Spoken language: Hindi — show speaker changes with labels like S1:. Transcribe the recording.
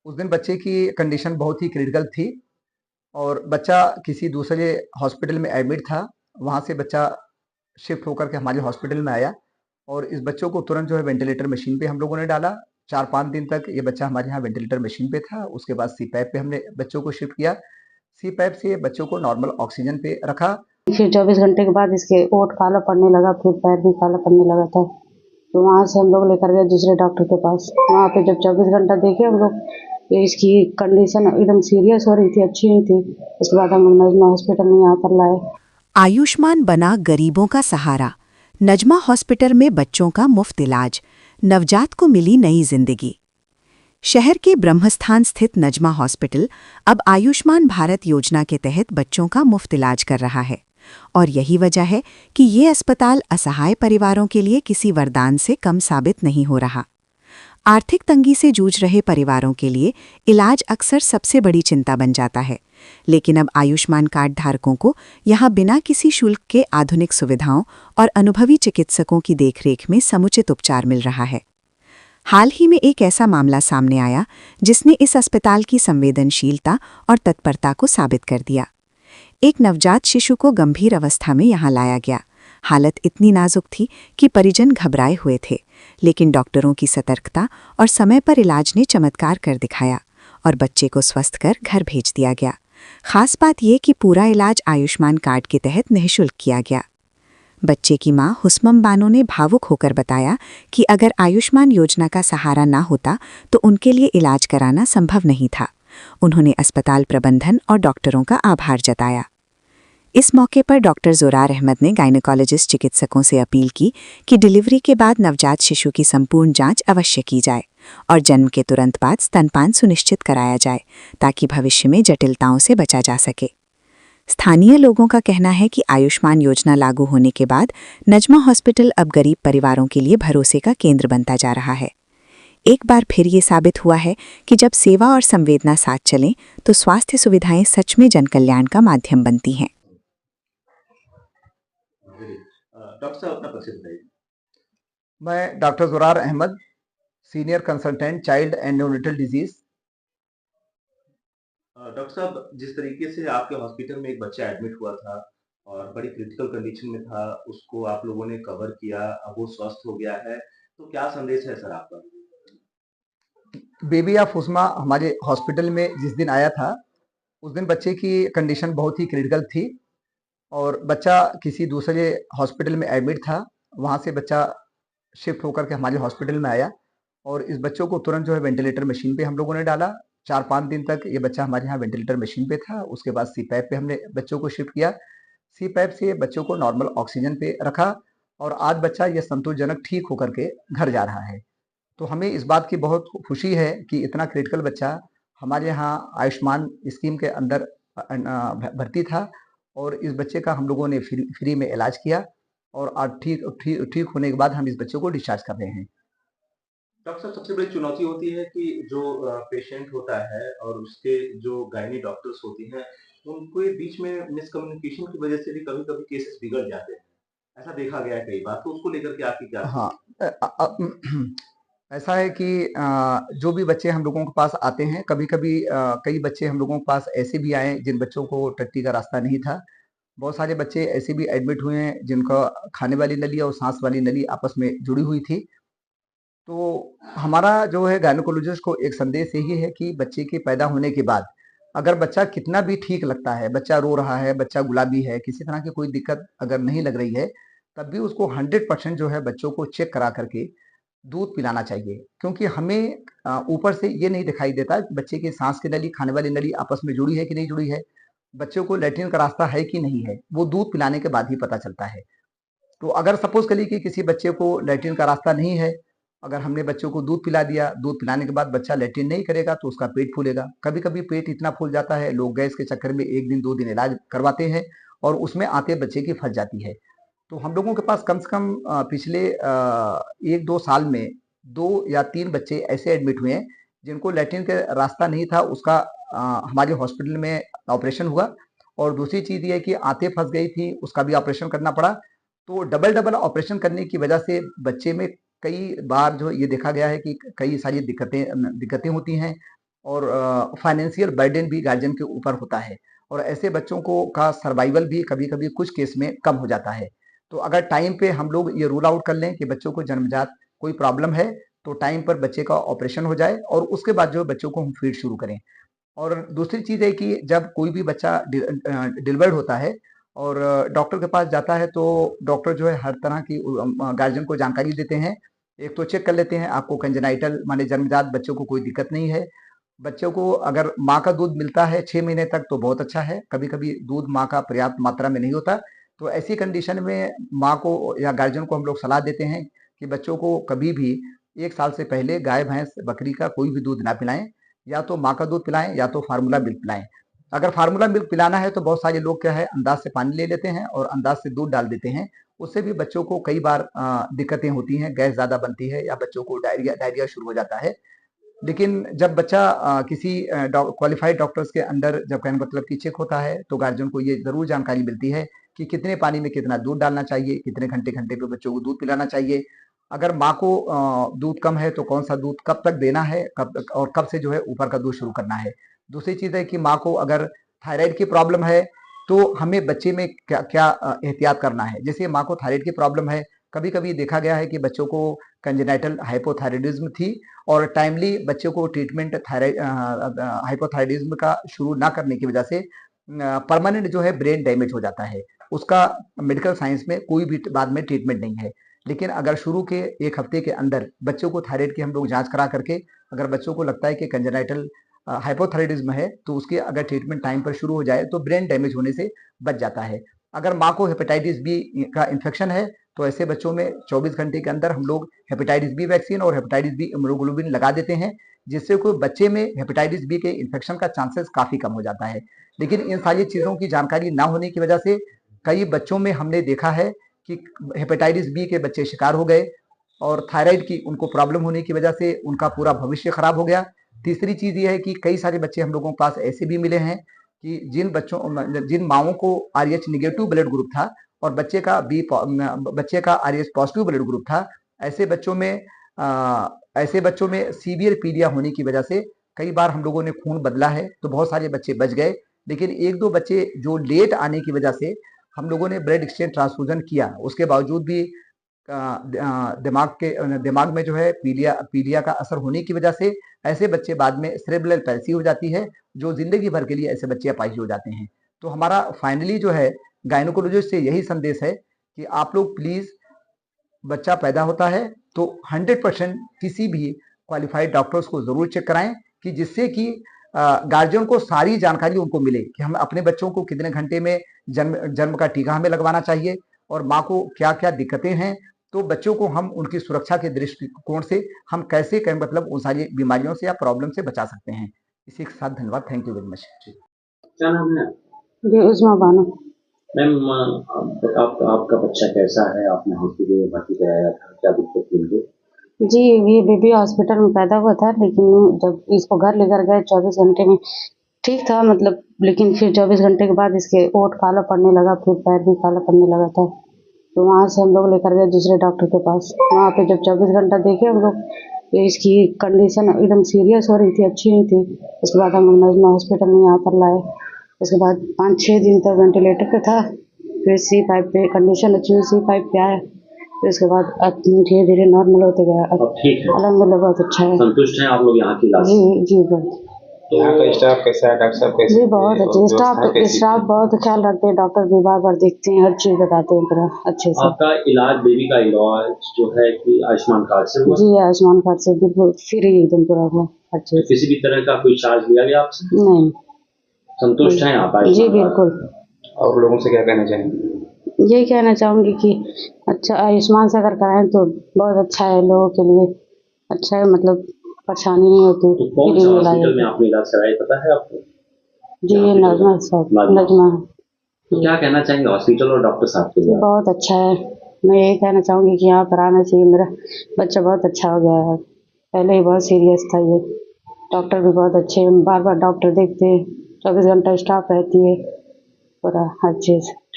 S1: उस दिन बच्चे की कंडीशन बहुत ही क्रिटिकल थी और बच्चा किसी दूसरे हॉस्पिटल में एडमिट था। वहाँ से बच्चा शिफ्ट होकर के हमारे हॉस्पिटल में आया और इस बच्चों को तुरंत जो है वेंटिलेटर मशीन पे हम लोगों ने डाला। 4-5 दिन तक ये बच्चा हमारे यहाँ वेंटिलेटर मशीन पे था। उसके बाद सीपैप पे हमने बच्चों को शिफ्ट किया। सीपैप से बच्चों को नॉर्मल ऑक्सीजन पे रखा।
S2: फिर 24 घंटे के बाद इसके ओंठ काला पड़ने लगा, फिर पैर भी काला पड़ने लगा था। तो वहाँ से हम लोग लेकर गए दूसरे डॉक्टर के पास। वहाँ पे जब 24 घंटा देखे हम लोग, तो इसकी कंडीशन एकदम सीरियस हो रही थी, अच्छी नहीं थी। उसके बाद हम लोग नजमा हॉस्पिटल में यहाँ पर लाए।
S3: आयुष्मान बना गरीबों का सहारा। नजमा हॉस्पिटल में बच्चों का मुफ्त इलाज। नवजात को मिली नई जिंदगी। शहर के ब्रह्मस्थान स्थित नजमा हॉस्पिटल अब आयुष्मान भारत योजना के तहत बच्चों का मुफ्त इलाज कर रहा है। और यही वजह है कि ये अस्पताल असहाय परिवारों के लिए किसी वरदान से कम साबित नहीं हो रहा। आर्थिक तंगी से जूझ रहे परिवारों के लिए इलाज अक्सर सबसे बड़ी चिंता बन जाता है, लेकिन अब आयुष्मान कार्ड धारकों को यहाँ बिना किसी शुल्क के आधुनिक सुविधाओं और अनुभवी चिकित्सकों की देखरेख में समुचित उपचार मिल रहा है। हाल ही में एक ऐसा मामला सामने आया जिसने इस अस्पताल की संवेदनशीलता और तत्परता को साबित कर दिया। एक नवजात शिशु को गंभीर अवस्था में यहाँ लाया गया। हालत इतनी नाजुक थी कि परिजन घबराए हुए थे, लेकिन डॉक्टरों की सतर्कता और समय पर इलाज ने चमत्कार कर दिखाया और बच्चे को स्वस्थ कर घर भेज दिया गया। खास बात यह कि पूरा इलाज आयुष्मान कार्ड के तहत निःशुल्क किया गया। बच्चे की मां हुस्मम बानो ने भावुक होकर बताया कि अगर आयुष्मान योजना का सहारा ना होता तो उनके लिए इलाज कराना संभव नहीं था। उन्होंने अस्पताल प्रबंधन और डॉक्टरों का आभार जताया। इस मौके पर डॉक्टर ज़ोरार अहमद ने गायनेकोलॉजिस्ट चिकित्सकों से अपील की कि डिलीवरी के बाद नवजात शिशु की संपूर्ण जांच अवश्य की जाए और जन्म के तुरंत बाद स्तनपान सुनिश्चित कराया जाए ताकि भविष्य में जटिलताओं से बचा जा सके। स्थानीय लोगों का कहना है कि आयुष्मान योजना लागू होने के बाद नजमा हॉस्पिटल अब गरीब परिवारों के लिए भरोसे का केंद्र बनता जा रहा है। एक बार फिर ये साबित हुआ है कि जब सेवा और संवेदना साथ चलें तो स्वास्थ्य सुविधाएं सच में जनकल्याण का माध्यम बनती हैं।
S4: डॉक्टर साहब अपना परिचय बताइए।
S1: मैं doctor Zorar Ahmad, senior consultant child and neonatal disease.
S4: Doctor साहब, जिस तरीके से आपके हॉस्पिटल में एक बच्चा एडमिट हुआ था और बड़ी क्रिटिकल कंडीशन में था, उसको आप लोगों ने कवर किया, अब वो स्वस्थ हो गया है, तो क्या संदेश है सर आपका?
S1: बेबी ऑफ हुस्मा हमारे हॉस्पिटल में जिस दिन आया था, उस दिन बच्चे की कंडीशन बहुत ही क्रिटिकल थी और बच्चा किसी दूसरे हॉस्पिटल में एडमिट था। वहाँ से बच्चा शिफ्ट होकर के हमारे हॉस्पिटल में आया और इस बच्चों को तुरंत जो है वेंटिलेटर मशीन पे हम लोगों ने डाला। 4-5 दिन तक ये बच्चा हमारे यहाँ वेंटिलेटर मशीन पे था। उसके बाद सीपैप पे हमने बच्चों को शिफ्ट किया। सीपैप से बच्चों को नॉर्मल ऑक्सीजन पे रखा और आज बच्चा ये संतोषजनक ठीक होकर के घर जा रहा है। तो हमें इस बात की बहुत खुशी है कि इतना क्रिटिकल बच्चा हमारे यहाँ आयुष्मान स्कीम के अंदर भर्ती था और इस बच्चे का हम लोगों ने फ्री में इलाज किया और आज ठीक ठीक ठीक होने के बाद हम इस बच्चे को डिस्चार्ज कर रहे हैं।
S4: डॉक्टर साहब, सबसे बड़ी चुनौती होती है कि जो पेशेंट होता है और उसके जो गायनी डॉक्टर्स होती हैं, उनके बीच में मिसकम्युनिकेशन की वजह से भी कभी-कभी केसेस बिगड़ जाते हैं। ऐसा देखा गया है कई बार, तो उसको लेकर के आपकी क्या
S1: हाँ,
S4: राय
S1: अ, अ, अ, ऐसा है कि जो भी बच्चे हम लोगों के पास आते हैं, कभी-कभी कई बच्चे हम लोगों के पास ऐसे भी आए जिन बच्चों को टट्टी का रास्ता नहीं था। बहुत सारे बच्चे ऐसे भी एडमिट हुए हैं जिनका खाने वाली नली और सांस वाली नली आपस में जुड़ी हुई थी। तो हमारा जो है गायनेकोलॉजिस्ट को एक संदेश यही है कि बच्चे के पैदा होने के बाद अगर बच्चा कितना भी ठीक लगता है, बच्चा रो रहा है, बच्चा गुलाबी है, किसी तरह की कोई दिक्कत अगर नहीं लग रही है, तब भी उसको 100% जो है बच्चों को चेक करा करके दूध पिलाना चाहिए। क्योंकि हमें ऊपर से ये नहीं दिखाई देता कि बच्चे की सांस की नली, खाने वाली नली आपस में जुड़ी है कि नहीं जुड़ी है, बच्चों को लैट्रिन का रास्ता है कि नहीं है, वो दूध पिलाने के बाद ही पता चलता है। तो अगर सपोज करिए कि किसी बच्चे को लैट्रिन का रास्ता नहीं है, अगर हमने बच्चों को दूध पिला दिया, दूध पिलाने के बाद बच्चा लैट्रिन नहीं करेगा तो उसका पेट फूलेगा। कभी-कभी पेट इतना फूल जाता है, लोग गैस के चक्कर में 1 दिन 2 दिन इलाज करवाते हैं और उसमें आते बच्चे की फँस जाती है। तो हम लोगों के पास कम से कम पिछले 1-2 साल में 2 या 3 बच्चे ऐसे एडमिट हुए हैं, जिनको लैट्रिन का रास्ता नहीं था, उसका हमारे हॉस्पिटल में ऑपरेशन हुआ और दूसरी चीज़ ये है कि आंतें फँस गई थी, उसका भी ऑपरेशन करना पड़ा। तो डबल-डबल ऑपरेशन करने की वजह से बच्चे में कई बार जो ये देखा गया है कि कई सारी दिक्कतें दिक्कतें होती हैं और फाइनेंशियल बर्डन भी गार्जियन के ऊपर होता है और ऐसे बच्चों को का सर्वाइवल भी कभी-कभी कुछ केस में कम हो जाता है। तो अगर टाइम पे हम लोग ये रूल आउट कर लें कि बच्चों को जन्मजात कोई प्रॉब्लम है, तो टाइम पर बच्चे का ऑपरेशन हो जाए और उसके बाद जो है बच्चों को हम फीड शुरू करें। और दूसरी चीज़ है कि जब कोई भी बच्चा डिलीवर्ड होता है और डॉक्टर के पास जाता है तो डॉक्टर जो है हर तरह की गार्जियन को जानकारी देते हैं। एक तो चेक कर लेते हैं आपको कंजेनाइटल माने जन्मजात बच्चों को कोई दिक्कत नहीं है। बच्चों को अगर माँ का दूध मिलता है 6 महीने तक तो बहुत अच्छा है। कभी-कभी दूध माँ का पर्याप्त मात्रा में नहीं होता, तो ऐसी कंडीशन में माँ को या गार्जियन को हम लोग सलाह देते हैं कि बच्चों को कभी भी 1 साल से पहले गाय, भैंस, बकरी का कोई भी दूध ना पिलाएँ। या तो माँ का दूध पिलाएँ या तो फार्मूला मिल्क पिलाएँ। अगर फार्मूला मिल्क पिलाना है तो बहुत सारे लोग क्या है अंदाज़ से पानी ले लेते हैं और अंदाज़ से दूध डाल देते हैं। उससे भी बच्चों को कई बार दिक्कतें होती हैं, गैस ज़्यादा बनती है या बच्चों को डायरिया डायरिया शुरू हो जाता है। लेकिन जब बच्चा किसी क्वालिफाइड डॉक्टर्स के अंडर जब कहने का मतलब कि चेक होता है, तो गार्जियन को ये ज़रूर जानकारी मिलती है कि कितने पानी में कितना दूध डालना चाहिए, कितने घंटे-घंटे पे बच्चों को दूध पिलाना चाहिए। अगर माँ को दूध कम है, तो कौन-सा दूध कब तक देना है, कब तक और कब से जो है ऊपर का दूध शुरू करना है। दूसरी चीज़ है कि माँ को अगर थायराइड की प्रॉब्लम है, तो हमें बच्चे में क्या-क्या एहतियात करना है। जैसे माँ को थायराइड की प्रॉब्लम है, कभी-कभी देखा गया है कि बच्चों को कंजेनाइटल हाइपोथायरायडिज़्म थी और टाइमली बच्चों को ट्रीटमेंट हाइपोथायरायडिज्म का शुरू ना करने की वजह से परमानेंट जो है ब्रेन डैमेज हो जाता है। उसका मेडिकल साइंस में कोई भी बाद में ट्रीटमेंट नहीं है। लेकिन अगर शुरू के 1 हफ्ते के अंदर बच्चों को थायराइड की हम लोग जाँच करा करके अगर बच्चों को लगता है कि कंजेनाइटल हाइपोथायरायडिज्म है, तो उसकी अगर ट्रीटमेंट टाइम पर शुरू हो जाए तो ब्रेन डैमेज होने से बच जाता है। अगर माँ को हेपेटाइटिस बी का इन्फेक्शन है, तो ऐसे बच्चों में 24 घंटे के अंदर हम लोग हेपेटाइटिस बी वैक्सीन और हेपेटाइटिस बी इम्यूनोग्लोबुलिन लगा देते हैं, जिससे कोई बच्चे में हेपेटाइटिस बी के इन्फेक्शन का चांसेस काफ़ी कम हो जाता है। लेकिन इन सारी चीज़ों की जानकारी ना होने की वजह से कई बच्चों में हमने देखा है कि हेपेटाइटिस बी के बच्चे शिकार हो गए और थायराइड की उनको प्रॉब्लम होने की वजह से उनका पूरा भविष्य खराब हो गया। तीसरी चीज़ ये है कि कई सारे बच्चे हम लोगों के पास ऐसे भी मिले हैं कि जिन माँओं को आरएच नेगेटिव ब्लड ग्रुप था और बच्चे का आरएच पॉजिटिव ब्लड ग्रुप था। ऐसे बच्चों में सीवियर पीलिया होने की वजह से कई बार हम लोगों ने खून बदला है, तो बहुत सारे बच्चे बच गए। लेकिन 1-2 बच्चे जो लेट आने की वजह से हम लोगों ने ब्लड एक्सचेंज ट्रांसफ्यूजन किया, उसके बावजूद भी दिमाग में जो है पीलिया का असर होने की वजह से ऐसे बच्चे बाद में सेरेब्रल पैल्सी हो जाती है, जो ज़िंदगी भर के लिए ऐसे बच्चे अपाहिज हो जाते हैं। तो हमारा फाइनली जो है गायनोकोलॉजिस्ट से यही संदेश है कि आप लोग प्लीज़ बच्चा पैदा होता है तो 100% किसी भी क्वालिफाइड डॉक्टर्स को ज़रूर चेक कराएँ कि जिससे कि गार्जियन को सारी जानकारी उनको मिले कि हम अपने बच्चों को कितने घंटे में जन्म का टीका हमें लगवाना चाहिए और माँ को क्या-क्या दिक्कतें हैं, तो बच्चों को हम उनकी सुरक्षा के दृष्टिकोण से हम कैसे कहें मतलब उन सारी बीमारियों से या प्रॉब्लम से बचा सकते हैं। इसी के साथ धन्यवाद। Thank you very much.
S4: क्या नाम है?
S2: जी उस्मा बानो।
S4: मैम आपका बच्चा कैसा है? आपने हॉस्पिटल में भर्ती कराया था, क्या दिक्कत थी उनको?
S2: जी ये बेबी हॉस्पिटल में पैदा हुआ था, लेकिन जब इसको घर लेकर गए 24 घंटे में ठीक था मतलब, लेकिन फिर 24 घंटे के बाद इसके ओंठ काला पड़ने लगा, फिर पैर भी काला पड़ने लगा था। तो वहाँ से हम लोग लेकर गए दूसरे डॉक्टर के पास। वहाँ पे जब 24 घंटा देखे हम लोग, तो इसकी कंडीशन एकदम सीरियस हो रही थी, अच्छी नहीं थी। उसके बाद हम लोग नजमा हॉस्पिटल में यहाँ पर लाए। उसके बाद 5-6 दिन तक वेंटिलेटर पे था, फिर सी पाइप पे कंडीशन अच्छी हुई, सी पाइप पे आया। फिर उसके बाद अब धीरे-धीरे नॉर्मल होते गया।
S4: अब ठीक है,
S2: अल्हम्दुलिल्लाह बहुत अच्छा है।
S4: संतुष्ट हैं आप लोग यहाँ के इलाज से?
S2: जी बहुत।
S5: यहाँ का स्टाफ कैसा है, डॉक्टर साहब कैसे
S2: जी
S5: हैं
S2: बहुत
S5: और
S2: अच्छे
S5: व्यवस्थाएं कैसी
S2: स्टाफ
S5: हैं?
S2: बहुत ख्याल रखते हैं, डॉक्टर भी बार-बार देखते हैं, हर चीज़ बताते हैं पूरा अच्छे से।
S4: आपका इलाज, बेबी का इलाज जो है कि आयुष्मान कार्ड से हुआ?
S2: जी आयुष्मान कार्ड से बिल्कुल फ्री एकदम पूरा हुआ हर
S4: तो
S2: चीज़।
S4: किसी भी तरह का कोई चार्ज लिया गया आपसे?
S2: नहीं।
S4: संतुष्ट हैं आप
S2: जी
S4: आयुष्मान कार्ड?
S2: बिल्कुल।
S5: और लोगों से क्या कहना चाहेंगे?
S2: यही कहना चाहूँगी कि अच्छा आयुष्मान से अगर कराएँ तो बहुत अच्छा है लोगों के लिए, अच्छा है मतलब परेशानी नहीं होती,
S4: तो कौन
S2: फ्री
S4: सा
S2: में इलाज
S4: हॉस्पिटल में
S2: होता है।
S4: आपने इलाज कराया पता है आपको?
S2: जी ये नजमा साहब, नजमा।
S4: तो क्या कहना चाहेंगे हॉस्पिटल और डॉक्टर साहब के
S2: ये
S4: लिए?
S2: बहुत अच्छा है। मैं यही कहना चाहूँगी कि यहाँ पर आना चाहिए, मेरा बच्चा बहुत अच्छा हो गया है। पहले ही बहुत सीरियस था ये। डॉक्टर भी बहुत अच्छे हैं, बार-बार डॉक्टर देखते हैं, 24 घंटा स्टाफ रहती है, पूरा हर चीज़।